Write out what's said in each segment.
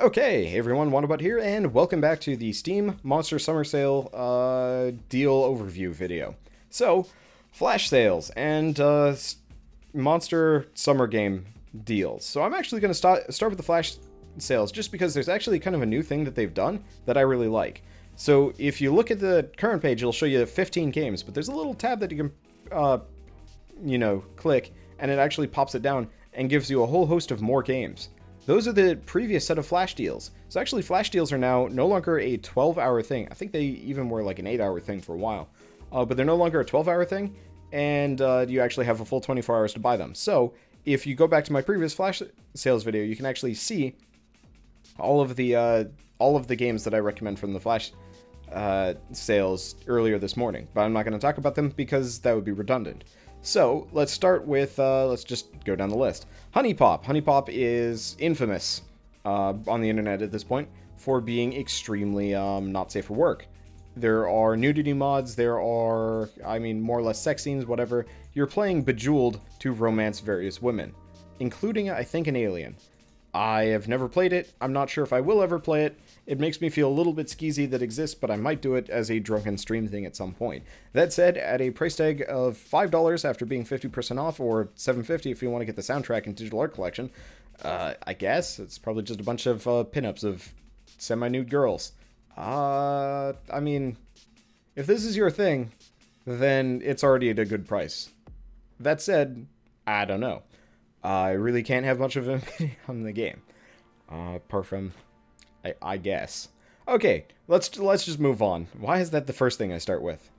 Okay, hey everyone, Wanderbot here, and welcome back to the Steam Monster Summer Sale deal overview video. So, flash sales and Monster Summer Game deals. So I'm actually going to start with the flash sales just because there's actually kind of a new thing that they've done that I really like. So if you look at the current page, it'll show you 15 games, but there's a little tab that you can, click, and it actually pops it down and gives you a whole host of more games. Those are the previous set of flash deals. So actually flash deals are now no longer a 12-hour thing. I think they even were like an 8-hour thing for a while. But they're no longer a 12-hour thing, and you actually have a full 24 hours to buy them. So if you go back to my previous flash sales video, you can actually see all of the games that I recommend from the flash sales earlier this morning. But I'm not going to talk about them because that would be redundant. So, let's start with, let's just go down the list. Honeypop. Honeypop is infamous on the internet at this point for being extremely not safe for work. There are nudity mods, there are, more or less sex scenes, whatever. You're playing Bejeweled to romance various women, including, I think, an alien. I have never played it. I'm not sure if I will ever play it. It makes me feel a little bit skeezy that exists, but I might do it as a drunken stream thing at some point. That said, at a price tag of $5 after being 50% off, or $7.50 if you want to get the soundtrack and digital art collection, I guess it's probably just a bunch of pinups of semi-nude girls. If this is your thing, then it's already at a good price. That said, I don't know. I really can't have much of an opinion on the game. Apart from, I guess. Okay, let's just move on. Why is that the first thing I start with?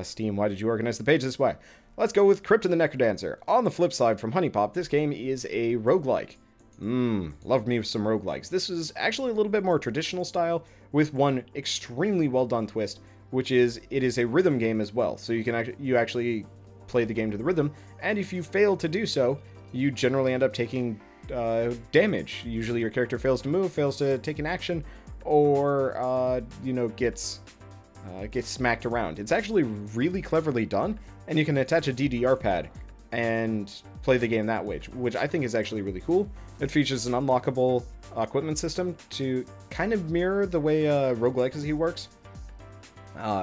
Steam, why did you organize the page this way? Let's go with Crypt and the NecroDancer. On the flip side from Honeypop, this game is a roguelike. Love me some roguelikes. This is actually a little bit more traditional style, with one extremely well done twist, which is, it is a rhythm game as well. So you actually play the game to the rhythm, and if you fail to do so, you generally end up taking damage. Usually your character fails to move, fails to take an action, or, gets smacked around. It's actually really cleverly done, and you can attach a DDR pad and play the game that way, which I think is actually really cool. It features an unlockable equipment system to kind of mirror the way Rogue Legacy works.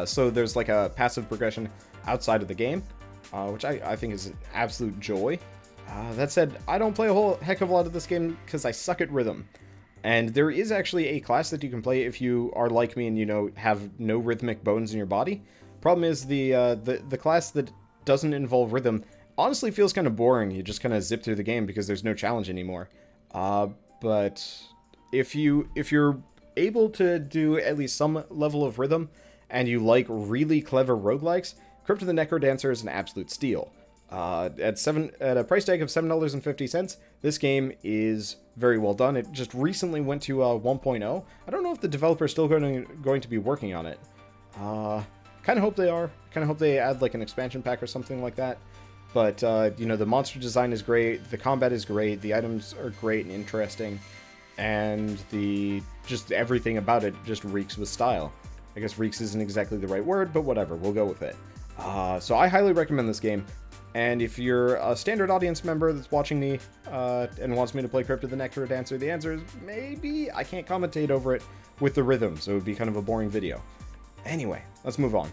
So there's like a passive progression outside of the game, which I think is an absolute joy. That said, I don't play a whole heck of a lot of this game because I suck at rhythm. And there is actually a class that you can play if you are like me and, have no rhythmic bones in your body. Problem is, the class that doesn't involve rhythm honestly feels kind of boring. You just kind of zip through the game because there's no challenge anymore. But if you're able to do at least some level of rhythm, and you like really clever roguelikes, Crypt of the NecroDancer is an absolute steal. At a price tag of $7.50, this game is very well done. It just recently went to 1.0. I don't know if the developer is still going to be working on it. Kind of hope they are. Kind of hope they add like an expansion pack or something like that. But, the monster design is great, the combat is great, the items are great and interesting, and just everything about it just reeks with style. I guess reeks isn't exactly the right word, but whatever, we'll go with it. So I highly recommend this game. And if you're a standard audience member that's watching me and wants me to play Crypt of the NecroDancer, the answer is maybe. I can't commentate over it with the rhythm, so it would be kind of a boring video. Anyway, let's move on.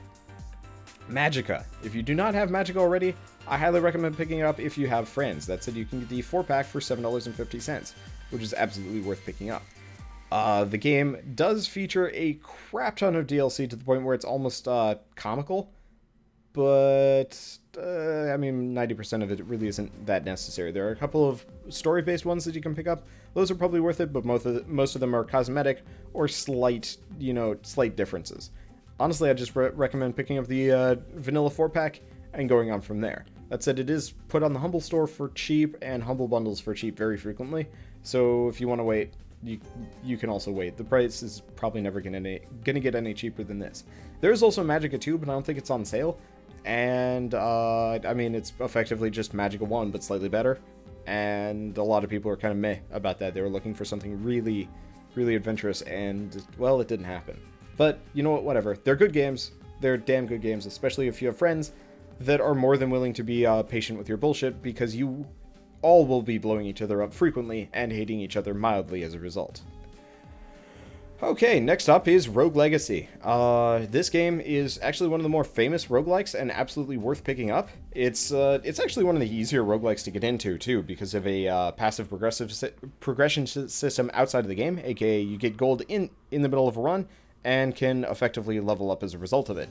Magicka. If you do not have Magicka already, I highly recommend picking it up if you have friends. That said, you can get the 4-pack for $7.50, which is absolutely worth picking up. The game does feature a crap ton of DLC to the point where it's almost comical. But, 90% of it really isn't that necessary. There are a couple of story-based ones that you can pick up. Those are probably worth it, but most of them are cosmetic or slight differences. Honestly, I just recommend picking up the vanilla 4-pack and going on from there. That said, it is put on the Humble Store for cheap and Humble Bundles for cheap very frequently. So if you want to wait, you can also wait. The price is probably never gonna get any cheaper than this. There is also Magicka 2, but I don't think it's on sale. And, it's effectively just Magicka 1, but slightly better. And a lot of people are kind of meh about that. They were looking for something really, really adventurous, and, well, it didn't happen. But, you know what, whatever. They're good games. They're damn good games, especially if you have friends that are more than willing to be patient with your bullshit, because you all will be blowing each other up frequently and hating each other mildly as a result. Okay, next up is Rogue Legacy. This game is actually one of the more famous roguelikes and absolutely worth picking up. It's actually one of the easier roguelikes to get into, too, because of a passive progression system outside of the game, aka you get gold in the middle of a run and can effectively level up as a result of it.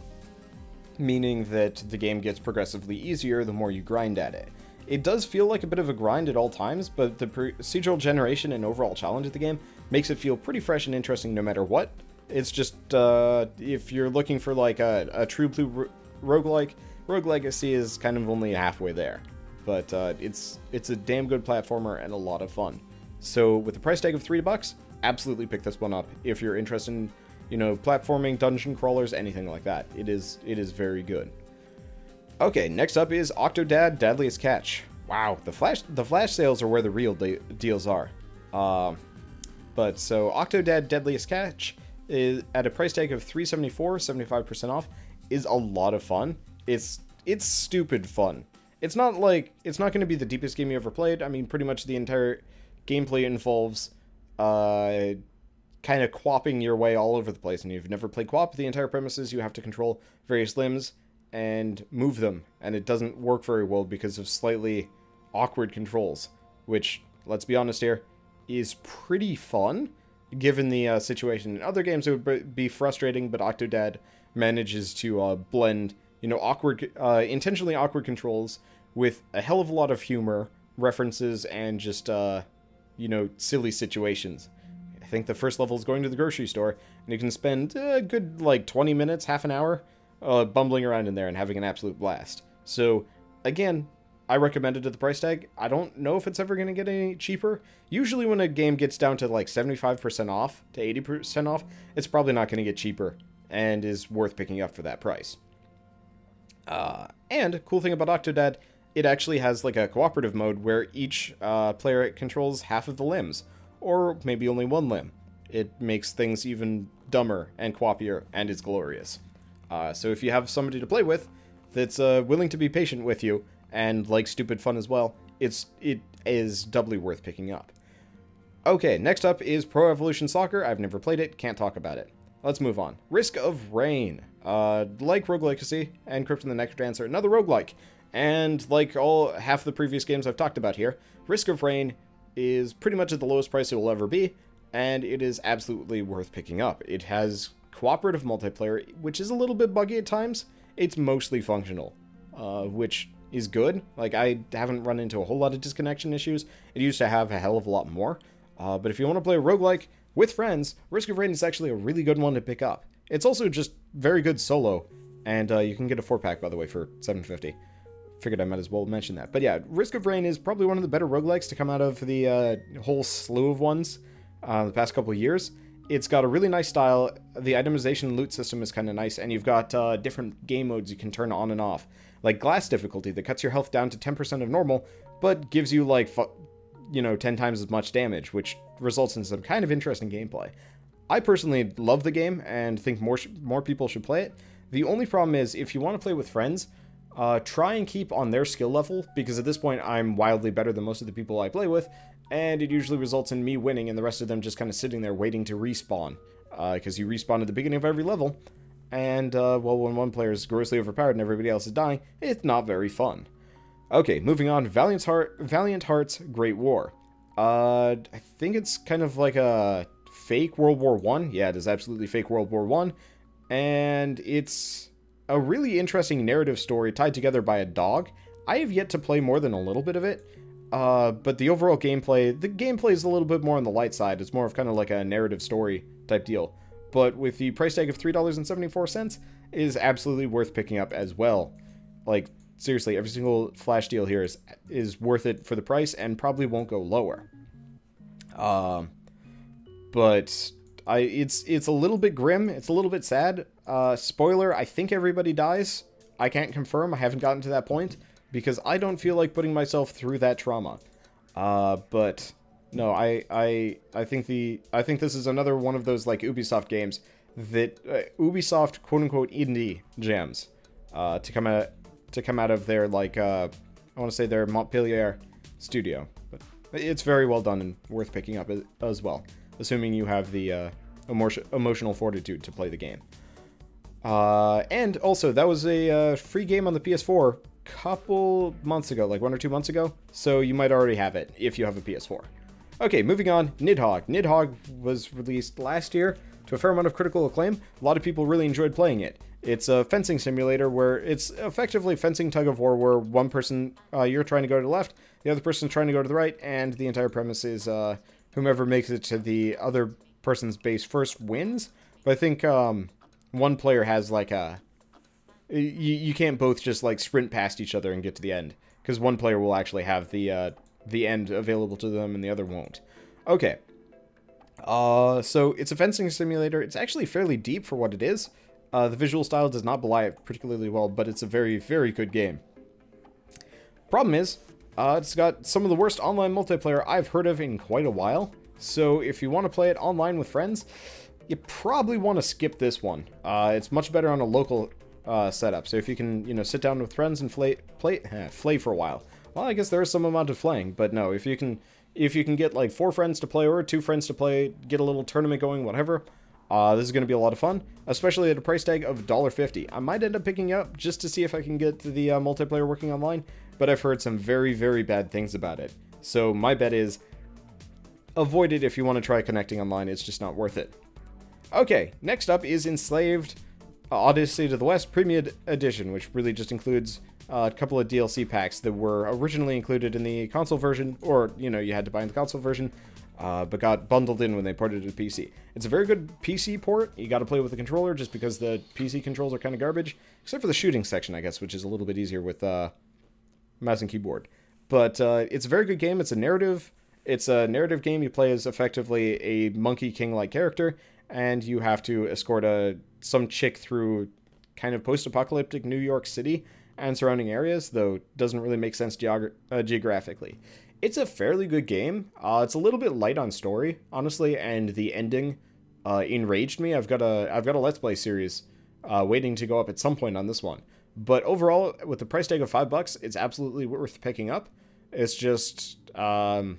Meaning that the game gets progressively easier the more you grind at it. It does feel like a bit of a grind at all times, but the procedural generation and overall challenge of the game makes it feel pretty fresh and interesting no matter what. It's just, if you're looking for like a true blue roguelike, Rogue Legacy is kind of only halfway there. But it's a damn good platformer and a lot of fun. So with a price tag of $3, absolutely pick this one up if you're interested in, you know, platforming, dungeon crawlers, anything like that. It is very good. Okay, next up is Octodad Deadliest Catch. Wow, the flash sales are where the real deals are. But so Octodad Deadliest Catch is at a price tag of $3.74, 75% off, is a lot of fun. It's stupid fun. It's not going to be the deepest game you ever played. I mean, pretty much the entire gameplay involves kind of quapping your way all over the place. And if you've never played quap, the entire premise is you have to control various limbs and move them, and it doesn't work very well because of slightly awkward controls, which, let's be honest here, is pretty fun given the situation. In other games it would be frustrating, but Octodad manages to blend, you know, intentionally awkward controls with a hell of a lot of humor, references, and just, you know, silly situations. I think the first level is going to the grocery store, and you can spend a good, like, 20 minutes, half an hour, bumbling around in there and having an absolute blast. So, again, I recommend it at the price tag. I don't know if it's ever going to get any cheaper. Usually when a game gets down to like 75% off to 80% off, it's probably not going to get cheaper and is worth picking up for that price. And, cool thing about Octodad, it actually has like a cooperative mode where each player controls half of the limbs, or maybe only one limb. It makes things even dumber and quappier, and is glorious. So if you have somebody to play with that's willing to be patient with you and likes stupid fun as well, it is doubly worth picking up. Okay, next up is Pro Evolution Soccer. I've never played it, can't talk about it. Let's move on. Risk of Rain. Like Rogue Legacy and Crypt and the NecroDancer, another roguelike. And like half the previous games I've talked about here, Risk of Rain is pretty much at the lowest price it will ever be, and it is absolutely worth picking up. It has cooperative multiplayer, which is a little bit buggy at times. It's mostly functional, which is good. Like, I haven't run into a whole lot of disconnection issues. It used to have a hell of a lot more. But if you want to play a roguelike with friends, Risk of Rain is actually a really good one to pick up. It's also just very good solo, and you can get a 4-pack, by the way, for $7.50. Figured I might as well mention that. But yeah, Risk of Rain is probably one of the better roguelikes to come out of the whole slew of ones the past couple of years. It's got a really nice style, the itemization loot system is kind of nice, and you've got different game modes you can turn on and off. Like Glass difficulty that cuts your health down to 10% of normal, but gives you like, 10 times as much damage, which results in some kind of interesting gameplay. I personally love the game and think more people should play it. The only problem is, if you want to play with friends, try and keep on their skill level, because at this point I'm wildly better than most of the people I play with, and it usually results in me winning and the rest of them just kind of sitting there waiting to respawn, because you respawn at the beginning of every level, and, well, when one player is grossly overpowered and everybody else is dying, it's not very fun. Okay, moving on, Valiant Heart's Great War. I think it's kind of like a fake World War I. Yeah, it is absolutely fake World War I, and it's a really interesting narrative story tied together by a dog. I have yet to play more than a little bit of it, but the overall gameplay is a little bit more on the light side. It's more of kind of like a narrative story type deal. But with the price tag of $3.74, it is absolutely worth picking up as well. Like, seriously, every single flash deal here is worth it for the price and probably won't go lower. But it's a little bit grim. It's a little bit sad. Spoiler, I think everybody dies. I can't confirm. I haven't gotten to that point because I don't feel like putting myself through that trauma. But no, I think this is another one of those like Ubisoft games that Ubisoft quote unquote indie gems to come out of their like I want to say their Montpellier studio, but it's very well done and worth picking up as well, assuming you have the emotional fortitude to play the game. And also, that was a free game on the PS4 couple months ago, like 1 or 2 months ago, so you might already have it if you have a PS4. Okay, moving on, Nidhogg. Nidhogg was released last year to a fair amount of critical acclaim. A lot of people really enjoyed playing it. It's a fencing simulator where it's effectively fencing tug-of-war, where one person, you're trying to go to the left, the other person's trying to go to the right, and the entire premise is whomever makes it to the other person's base first wins. But I think one player has like a... You can't both just like sprint past each other and get to the end, because one player will actually have the end available to them and the other won't. Okay. So it's a fencing simulator. It's actually fairly deep for what it is. The visual style does not belie it particularly well, but it's a very, very good game. Problem is, it's got some of the worst online multiplayer I've heard of in quite a while. So if you want to play it online with friends, you probably want to skip this one. It's much better on a local setup. So if you can, you know, sit down with friends and flay for a while. Well, I guess there is some amount of flaying, but no, if you can get like 4 friends to play or 2 friends to play, get a little tournament going, whatever. This is going to be a lot of fun, especially at a price tag of $1.50. I might end up picking it up just to see if I can get the multiplayer working online, but I've heard some very, very bad things about it. So my bet is avoid it if you want to try connecting online. It's just not worth it. Okay, next up is Enslaved Odyssey to the West Premium Edition, which really just includes a couple of DLC packs that were originally included in the console version, or, you know, you had to buy in the console version, but got bundled in when they ported it to PC. It's a very good PC port. You got to play with the controller just because the PC controls are kind of garbage, except for the shooting section, I guess, which is a little bit easier with mouse and keyboard. But it's a very good game. It's a narrative game. You play as effectively a Monkey King-like character, and you have to escort some chick through kind of post-apocalyptic New York City and surrounding areas, though it doesn't really make sense geographically. It's a fairly good game. It's a little bit light on story, honestly, and the ending enraged me. I've got a Let's Play series waiting to go up at some point on this one. But overall, with the price tag of $5, it's absolutely worth picking up. It's just there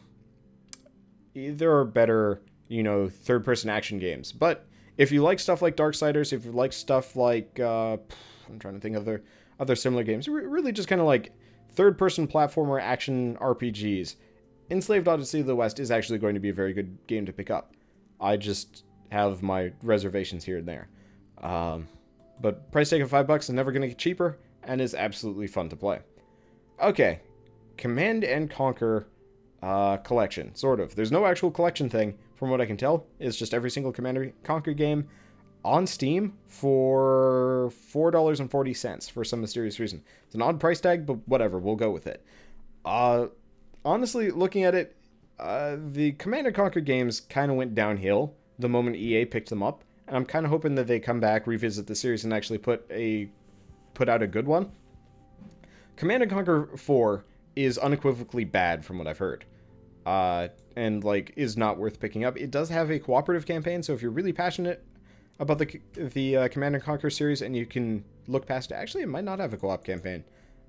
are better, you know, third-person action games. But if you like stuff like Darksiders, if you like stuff like I'm trying to think of other similar games, really just kind of like third-person platformer action RPGs, Enslaved Odyssey of the West is actually going to be a very good game to pick up. I just have my reservations here and there. But price tag of $5 is never going to get cheaper, and is absolutely fun to play. Okay, Command and Conquer collection, sort of. There's no actual collection thing, from what I can tell. It's just every single Command and Conquer game on Steam for $4.40 for some mysterious reason. It's an odd price tag, but whatever, we'll go with it. Honestly, looking at it, the Command & Conquer games kind of went downhill the moment EA picked them up, and I'm kind of hoping that they come back, revisit the series, and actually put out a good one. Command & Conquer 4 is unequivocally bad from what I've heard, and like is not worth picking up. It does have a cooperative campaign, so if you're really passionate about the Command & Conquer series and you can look past it, actually it might not have a co-op campaign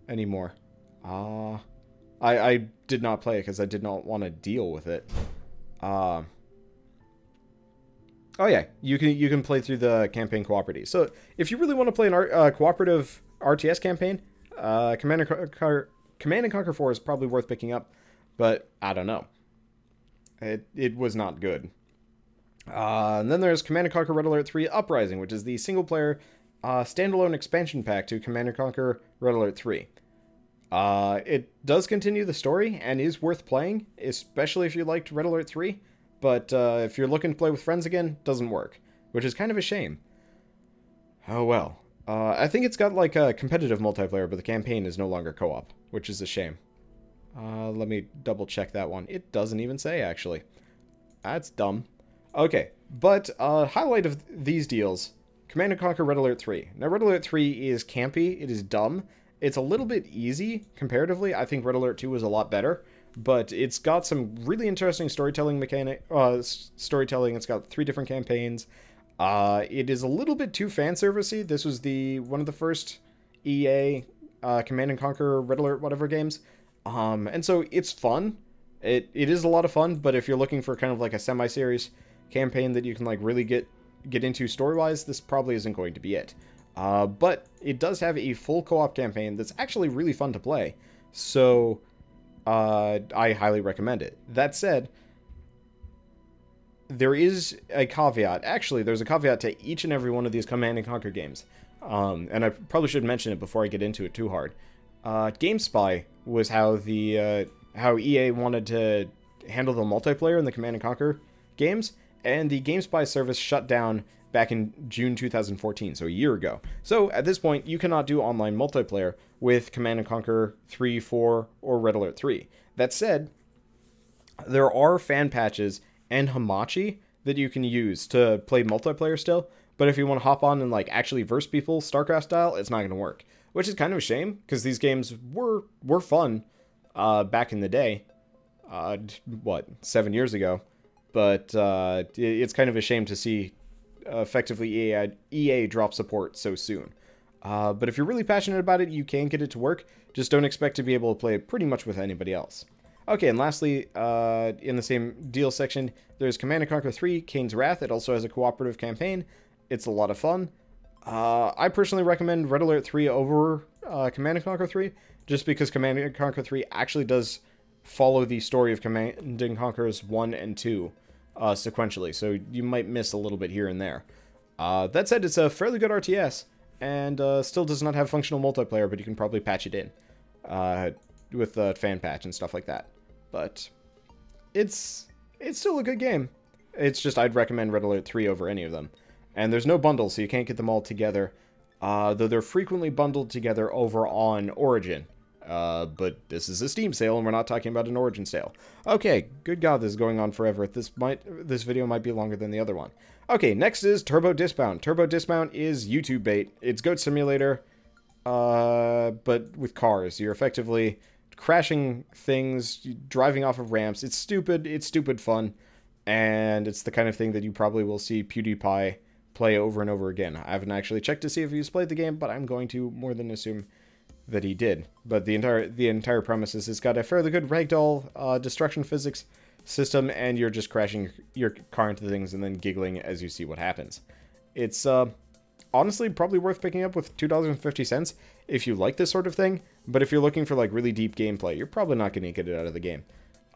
anymore. I did not play it because I did not want to deal with it. Oh yeah, you can play through the campaign cooperative. So if you really want to play an cooperative RTS campaign, Command & Conquer 4 is probably worth picking up, but I don't know. It was not good. And then there's Command & Conquer Red Alert 3 Uprising, which is the single-player standalone expansion pack to Command & Conquer Red Alert 3. It does continue the story and is worth playing, especially if you liked Red Alert 3, but if you're looking to play with friends again, doesn't work, which is kind of a shame. Oh well. I think it's got like a competitive multiplayer, but the campaign is no longer co-op, which is a shame. Let me double check that one. It doesn't even say, actually. That's dumb. Okay, but highlight of these deals, Command & Conquer Red Alert 3. Now, Red Alert 3 is campy, it is dumb, it's a little bit easy, comparatively. I think Red Alert 2 was a lot better, but it's got some really interesting storytelling it's got 3 different campaigns. It is a little bit too fan-servicey. This was one of the first EA Command & Conquer Red Alert whatever games, and so it's fun. It is a lot of fun, but if you're looking for kind of like a semi-serious campaign that you can like really get into story-wise, this probably isn't going to be it. But it does have a full co-op campaign that's actually really fun to play, so I highly recommend it. That said, there is a caveat. Actually, there's a caveat to each and every one of these Command & Conquer games. And I probably should mention it before I get into it too hard. GameSpy was how how EA wanted to handle the multiplayer in the Command & Conquer games, and the GameSpy service shut down back in June 2014, so a year ago. So at this point, you cannot do online multiplayer with Command & Conquer 3, 4, or Red Alert 3. That said, there are fan patches and Hamachi that you can use to play multiplayer still, but if you want to hop on and like actually verse people StarCraft style, it's not going to work, which is kind of a shame because these games were fun back in the day, 7 years ago, but it's kind of a shame to see effectively EA drop support so soon. But if you're really passionate about it, you can get it to work. Just don't expect to be able to play it pretty much with anybody else. Okay, and lastly, in the same deal section, there's Command & Conquer 3, Kane's Wrath. It also has a cooperative campaign. It's a lot of fun. I personally recommend Red Alert 3 over Command & Conquer 3, just because Command & Conquer 3 actually does follow the story of Command & Conquer's 1 and 2 sequentially, so you might miss a little bit here and there. That said, it's a fairly good RTS, and still does not have functional multiplayer, but you can probably patch it in with the fan patch and stuff like that. But it's still a good game. It's just I'd recommend Red Alert 3 over any of them. And there's no bundles, so you can't get them all together, though they're frequently bundled together over on Origin. But this is a Steam sale, and we're not talking about an Origin sale. Okay, good God, this is going on forever. This video might be longer than the other one. Okay, next is Turbo Dismount. Turbo Dismount is YouTube bait. It's Goat Simulator, but with cars. You're effectively crashing things, driving off of ramps. It's stupid fun, and it's the kind of thing that you probably will see PewDiePie play over and over again. I haven't actually checked to see if he's played the game, but I'm going to more than assume that he did. But the entire premise is it's got a fairly good ragdoll destruction physics system, and you're just crashing your car into things and then giggling as you see what happens. It's honestly probably worth picking up with $2.50 if you like this sort of thing, but if you're looking for like really deep gameplay, you're probably not going to get it out of the game.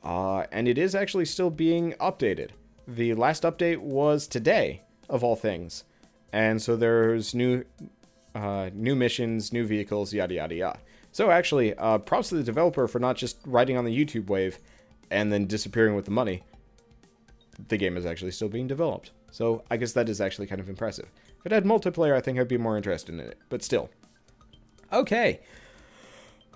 And it is actually still being updated. The last update was today, of all things, and so there's new missions, new vehicles, yada yada yada. So actually, props to the developer for not just riding on the YouTube wave and then disappearing with the money. The game is actually still being developed, so I guess that is actually kind of impressive. If it had multiplayer, I think I'd be more interested in it, but still. Okay.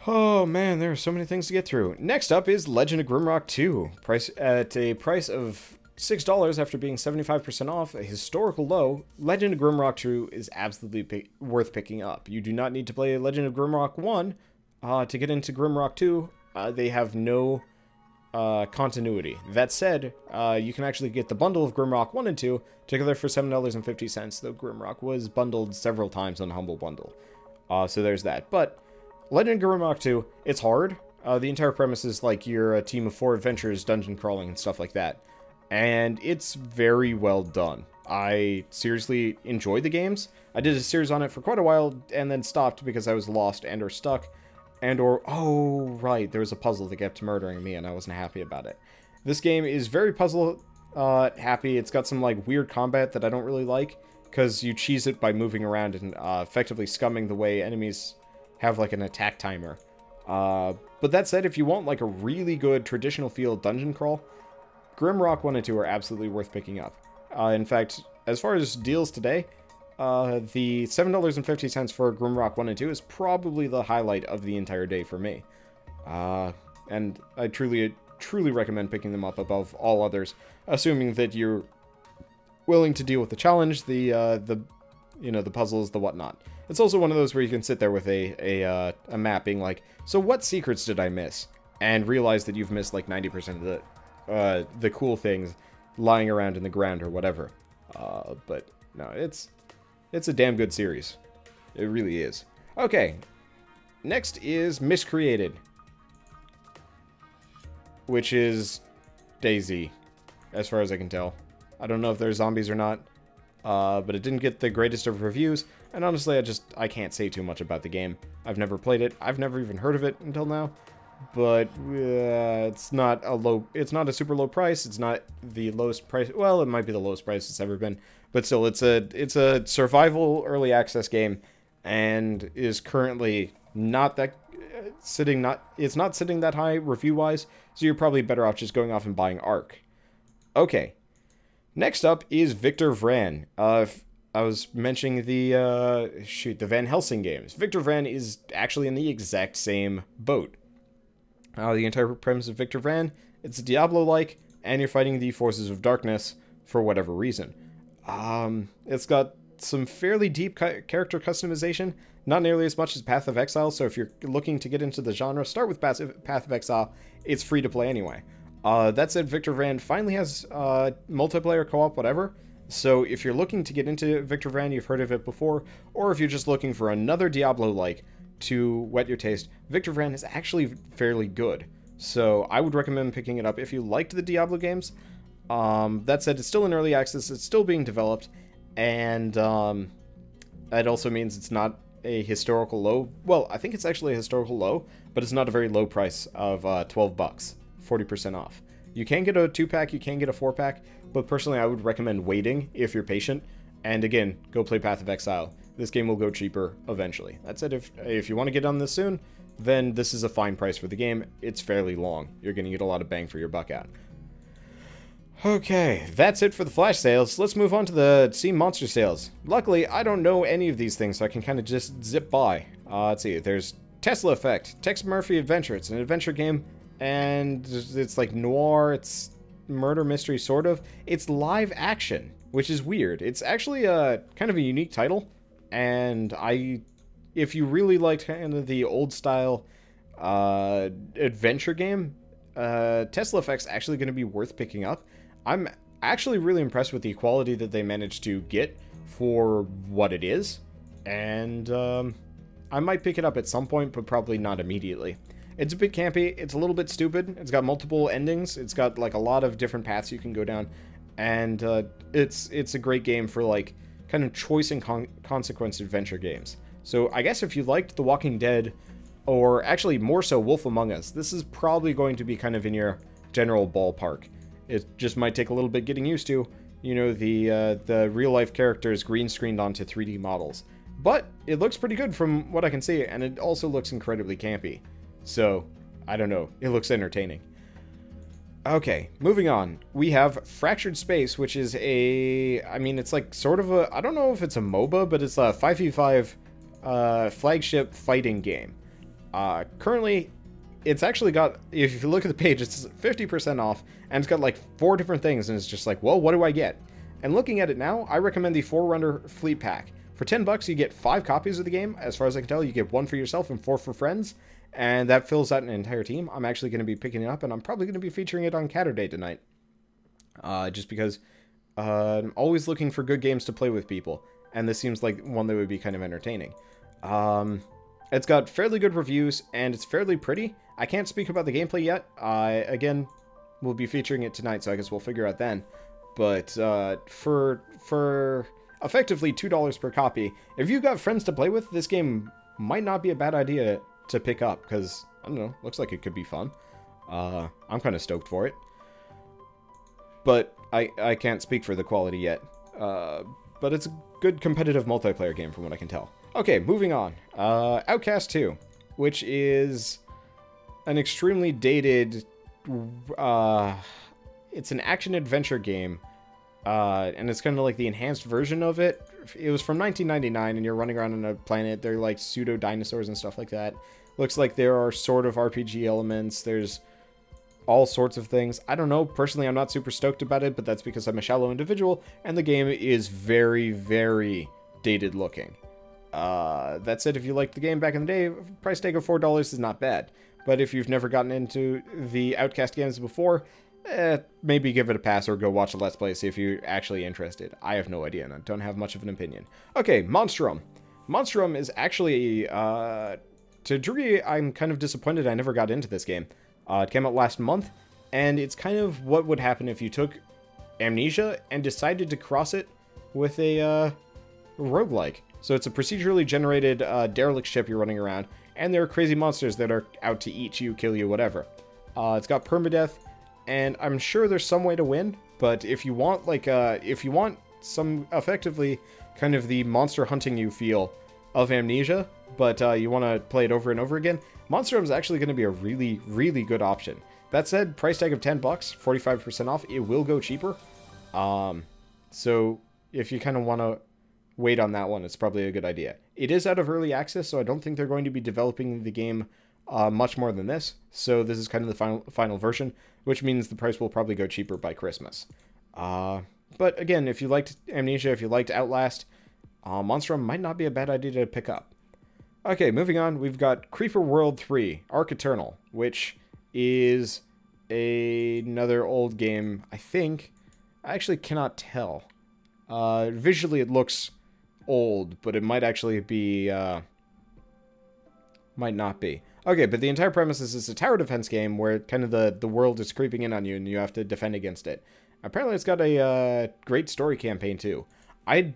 Oh man, there are so many things to get through. Next up is Legend of Grimrock 2. At a price of $6 after being 75% off, a historical low. Legend of Grimrock 2 is absolutely worth picking up. You do not need to play Legend of Grimrock 1 to get into Grimrock 2. They have no continuity. That said, you can actually get the bundle of Grimrock 1 and 2 together for $7.50, though Grimrock was bundled several times on Humble Bundle. So there's that. But Legend of Grimrock 2, it's hard. The entire premise is like you're a team of 4 adventurers, dungeon crawling and stuff like that. And it's very well done. I seriously enjoy the games. I did a series on it for quite a while and then stopped because I was lost and or stuck. Oh, right, there was a puzzle that kept murdering me and I wasn't happy about it. This game is very puzzle happy. It's got some like weird combat that I don't really like because you cheese it by moving around and effectively scumming the way enemies have like an attack timer. But that said, if you want like a really good traditional feel dungeon crawl, Grimrock 1 and 2 are absolutely worth picking up. In fact, as far as deals today, the $7.50 for Grimrock 1 and 2 is probably the highlight of the entire day for me. And I truly recommend picking them up above all others, assuming that you're willing to deal with the challenge, the puzzles, the whatnot. It's also one of those where you can sit there with a map being like, so what secrets did I miss? And realize that you've missed like 90% of the cool things lying around in the ground or whatever. But no, it's a damn good series. It really is. Okay, next is Miscreated, which is DayZ, as far as I can tell. I don't know if there's zombies or not, but it didn't get the greatest of reviews, and honestly, I can't say too much about the game. I've never played it. I've never even heard of it until now, but it's not a super low price. It's not the lowest price. Well, it might be the lowest price it's ever been, but still, it's a survival early access game, and is currently not that it's not sitting that high review-wise, so you're probably better off just going off and buying Ark. Okay. Next up is Victor Vran. I was mentioning the Van Helsing games. Victor Vran is actually in the exact same boat. The entire premise of Victor Vran, it's Diablo-like, and you're fighting the forces of darkness for whatever reason. It's got some fairly deep character customization, not nearly as much as Path of Exile, so if you're looking to get into the genre, start with Path of Exile. It's free to play anyway. That said, Victor Vran finally has multiplayer, co-op, whatever, so if you're looking to get into Victor Vran, you've heard of it before, or if you're just looking for another Diablo-like to whet your taste, Victor Vran is actually fairly good. So I would recommend picking it up if you liked the Diablo games. That said, it's still in early access, it's still being developed, and that also means it's not a historical low. Well, I think it's actually a historical low, but it's not a very low price of 12 bucks, 40% off. You can get a 2-pack, you can get a 4-pack, but personally I would recommend waiting if you're patient, and again, go play Path of Exile. This game will go cheaper eventually. That said, if you want to get on this soon, then this is a fine price for the game. It's fairly long. You're going to get a lot of bang for your buck out. Okay, that's it for the flash sales. Let's move on to the Steam monster sales. Luckily, I don't know any of these things, so I can kind of just zip by. Let's see, there's Tesla Effect, Tex Murphy Adventure. It's an adventure game, and it's like noir, it's murder mystery, sort of. It's live action, which is weird. It's actually a kind of a unique title, and if you really liked kind of the old style adventure game, Tesla Effect's actually going to be worth picking up. I'm actually really impressed with the quality that they managed to get for what it is, and I might pick it up at some point, but probably not immediately. It's a bit campy, it's a little bit stupid, it's got multiple endings, it's got like a lot of different paths you can go down, and it's a great game for like kind of choice and consequence adventure games. So I guess if you liked The Walking Dead, or actually more so Wolf Among Us, this is probably going to be kind of in your general ballpark. It just might take a little bit getting used to, you know, the real-life characters green-screened onto 3D models. But it looks pretty good from what I can see, and it also looks incredibly campy. So, I don't know, it looks entertaining. Okay, moving on. We have Fractured Space, which is I mean, it's like sort of I don't know if it's a MOBA, but it's a 5v5 flagship fighting game. Currently, it's actually got, if you look at the page, it's 50% off, and it's got like 4 different things, and it's just like, well, what do I get? And looking at it now, I recommend the Forerunner Fleet Pack. For 10 bucks, you get 5 copies of the game. As far as I can tell, you get 1 for yourself and 4 for friends, and that fills out an entire team. I'm actually going to be picking it up, and I'm probably going to be featuring it on Catterday tonight. Just because I'm always looking for good games to play with people, and this seems like one that would be kind of entertaining. It's got fairly good reviews, and it's fairly pretty. I can't speak about the gameplay yet. Again, we'll be featuring it tonight, so I guess we'll figure out then. But for effectively $2 per copy, if you've got friends to play with, this game might not be a bad idea to pick up, because, I don't know, looks like it could be fun. I'm kind of stoked for it. But I can't speak for the quality yet. But it's a good competitive multiplayer game from what I can tell. Okay, moving on. Outcast 2, which is an extremely dated, it's an action-adventure game, and it's kind of like the enhanced version of it. It was from 1999, and you're running around on a planet. They're like pseudo-dinosaurs and stuff like that. Looks like there are sort of RPG elements. There's all sorts of things. I don't know. Personally, I'm not super stoked about it, but that's because I'm a shallow individual, and the game is very, very dated looking. That said, if you liked the game back in the day, price tag of $4 is not bad. But if you've never gotten into the Outcast games before, maybe give it a pass or go watch a Let's Play, see if you're actually interested. I have no idea, and I don't have much of an opinion. Okay, Monstrum. Monstrum is actually, to a degree, I'm kind of disappointed I never got into this game. It came out last month, and it's kind of what would happen if you took Amnesia and decided to cross it with a roguelike. So it's a procedurally generated derelict ship you're running around, and there are crazy monsters that are out to eat you, kill you, whatever. It's got permadeath, and I'm sure there's some way to win, but if you want, like, if you want some, effectively, kind of the monster hunting you feel of Amnesia, but you want to play it over and over again, Monster Home is actually going to be a really, really good option. That said, price tag of $10, 45% off, it will go cheaper. So if you kind of want to wait on that one, it's probably a good idea. It is out of early access, so I don't think they're going to be developing the game much more than this. So this is kind of the final version, which means the price will probably go cheaper by Christmas. But again, if you liked Amnesia, if you liked Outlast, Monster Home might not be a bad idea to pick up. Okay, moving on, we've got Creeper World 3, Arc Eternal, which is another old game, I think. I actually cannot tell. Visually it looks old, but it might actually be, might not be. Okay, but the entire premise is it's a tower defense game where kind of the world is creeping in on you and you have to defend against it. Apparently it's got a great story campaign too. I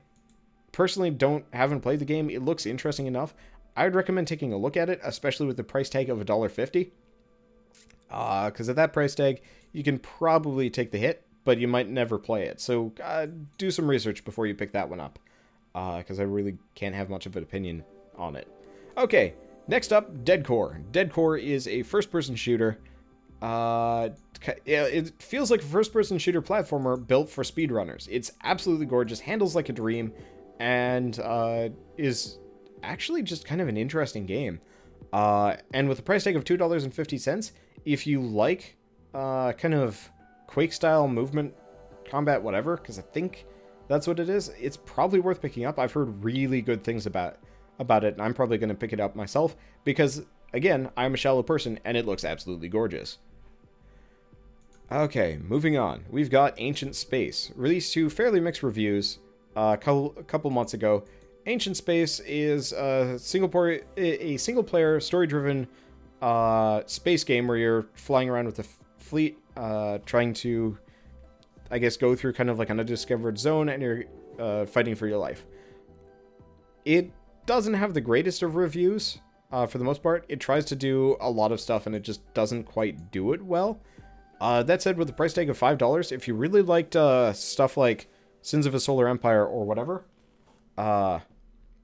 personally haven't played the game. It looks interesting enough. I would recommend taking a look at it, especially with the price tag of $1.50. Because at that price tag, you can probably take the hit, but you might never play it. So do some research before you pick that one up. Because I really can't have much of an opinion on it. Okay, next up, Dead Core. Dead Core is a first-person shooter. It feels like a first-person shooter platformer built for speedrunners. It's absolutely gorgeous, handles like a dream, and is actually just kind of an interesting game. And with a price tag of $2.50, if you like kind of Quake-style movement, combat, whatever, because I think that's what it is, it's probably worth picking up. I've heard really good things about it, and I'm probably going to pick it up myself, because, again, I'm a shallow person, and it looks absolutely gorgeous. Okay, moving on. We've got Ancient Space, released to fairly mixed reviews a couple months ago. Ancient Space is a single-player, story-driven space game where you're flying around with a fleet, trying to, I guess, go through kind of like an undiscovered zone, and you're fighting for your life. It doesn't have the greatest of reviews, for the most part. It tries to do a lot of stuff, and it just doesn't quite do it well. That said, with the price tag of $5, if you really liked stuff like Sins of a Solar Empire or whatever,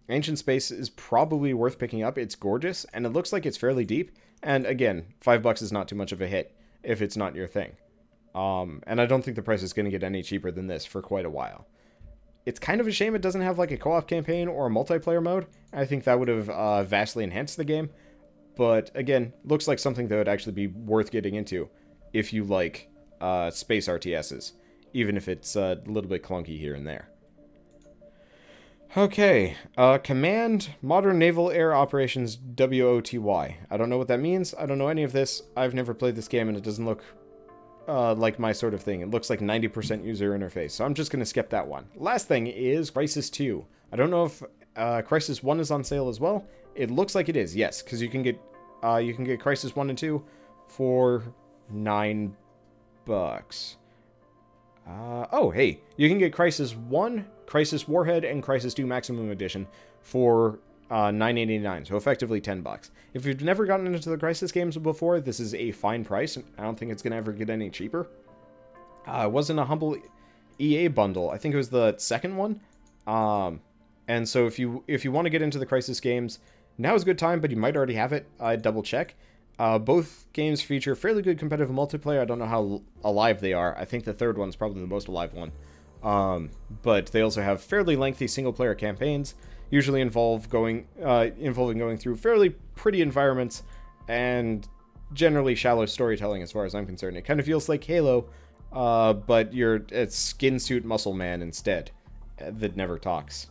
Ancient Space is probably worth picking up. It's gorgeous, and it looks like it's fairly deep. And again, $5 is not too much of a hit if it's not your thing. And I don't think the price is going to get any cheaper than this for quite a while. It's kind of a shame it doesn't have like a co-op campaign or a multiplayer mode. I think that would have vastly enhanced the game. But again, looks like something that would actually be worth getting into if you like space RTSs, even if it's a little bit clunky here and there. Okay, Command Modern Naval Air Operations WOTY. I don't know what that means. I don't know any of this. I've never played this game, and it doesn't look like my sort of thing. It looks like 90% user interface, so I'm just going to skip that one. Last thing is Crisis 2. I don't know if Crisis 1 is on sale as well. It looks like it is, yes, because you can get Crisis 1 and 2 for $9. Oh, hey, you can get Crisis 1, Crisis Warhead, and Crisis 2 Maximum Edition for $9.89, so effectively $10. If you've never gotten into the Crisis games before, this is a fine price. I don't think it's going to ever get any cheaper. It wasn't a humble EA bundle. I think it was the second one. And so if you want to get into the Crisis games, now is a good time, but you might already have it. I'd double check. Both games feature fairly good competitive multiplayer. I don't know how alive they are. I think the third one's probably the most alive one. But they also have fairly lengthy single-player campaigns, usually involving going through fairly pretty environments and generally shallow storytelling as far as I'm concerned. It kind of feels like Halo, but you're a skin suit muscle man instead that never talks.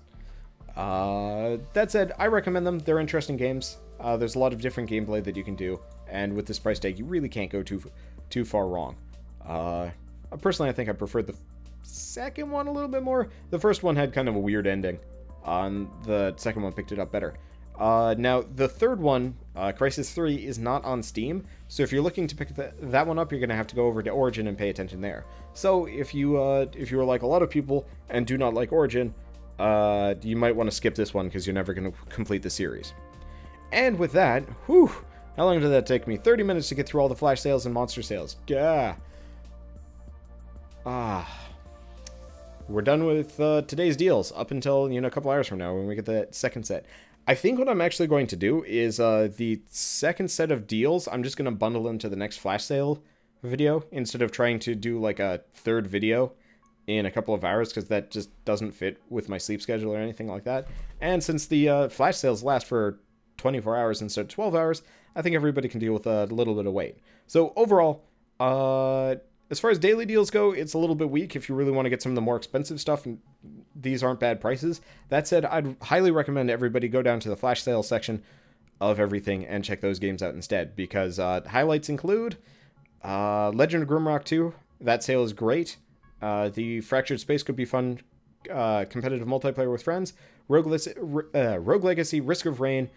That said, I recommend them. They're interesting games. There's a lot of different gameplay that you can do, and with this price tag, you really can't go too far wrong. Personally, I think I preferred the second one a little bit more. The first one had kind of a weird ending. The second one picked it up better. Now, the third one, Crisis 3, is not on Steam, so if you're looking to pick that one up, you're going to have to go over to Origin and pay attention there. So, if you are like a lot of people and do not like Origin, you might want to skip this one because you're never going to complete the series. And with that, whew, how long did that take me? 30 minutes to get through all the flash sales and monster sales. Gah. We're done with today's deals up until, a couple hours from now when we get the second set. I think what I'm actually going to do is the second set of deals, I'm just going to bundle into the next flash sale video instead of trying to do like a third video in a couple of hours, because that just doesn't fit with my sleep schedule or anything like that. And since the flash sales last for 24 hours instead of 12 hours, I think everybody can deal with a little bit of wait. So overall, as far as daily deals go, it's a little bit weak if you really want to get some of the more expensive stuff, and these aren't bad prices. That said, I'd highly recommend everybody go down to the flash sale section of everything and check those games out instead, because highlights include Legend of Grimrock 2. That sale is great. The Fractured Space could be fun competitive multiplayer with friends. Rogue Legacy, Risk of Rain,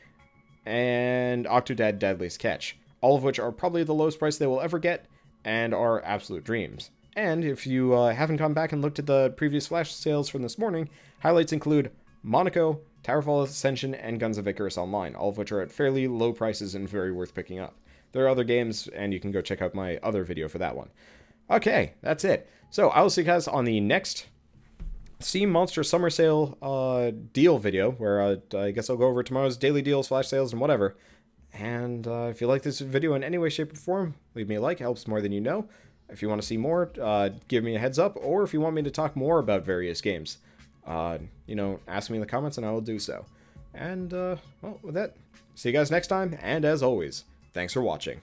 and Octodad Deadliest Catch, all of which are probably the lowest price they will ever get and are absolute dreams. And if you haven't gone back and looked at the previous flash sales from this morning, highlights include Monaco, Towerfall Ascension, and Guns of Icarus Online, all of which are at fairly low prices and very worth picking up. There are other games, and you can go check out my other video for that one. Okay, that's it. So I will see you guys on the next Steam Monster Summer Sale deal video, where I guess I'll go over tomorrow's daily deals, flash sales, and whatever. And if you like this video in any way, shape, or form, leave me a like. It helps more than you know. If you want to see more, give me a heads up. Or if you want me to talk more about various games, ask me in the comments and I will do so. And, well, with that, see you guys next time. And as always, thanks for watching.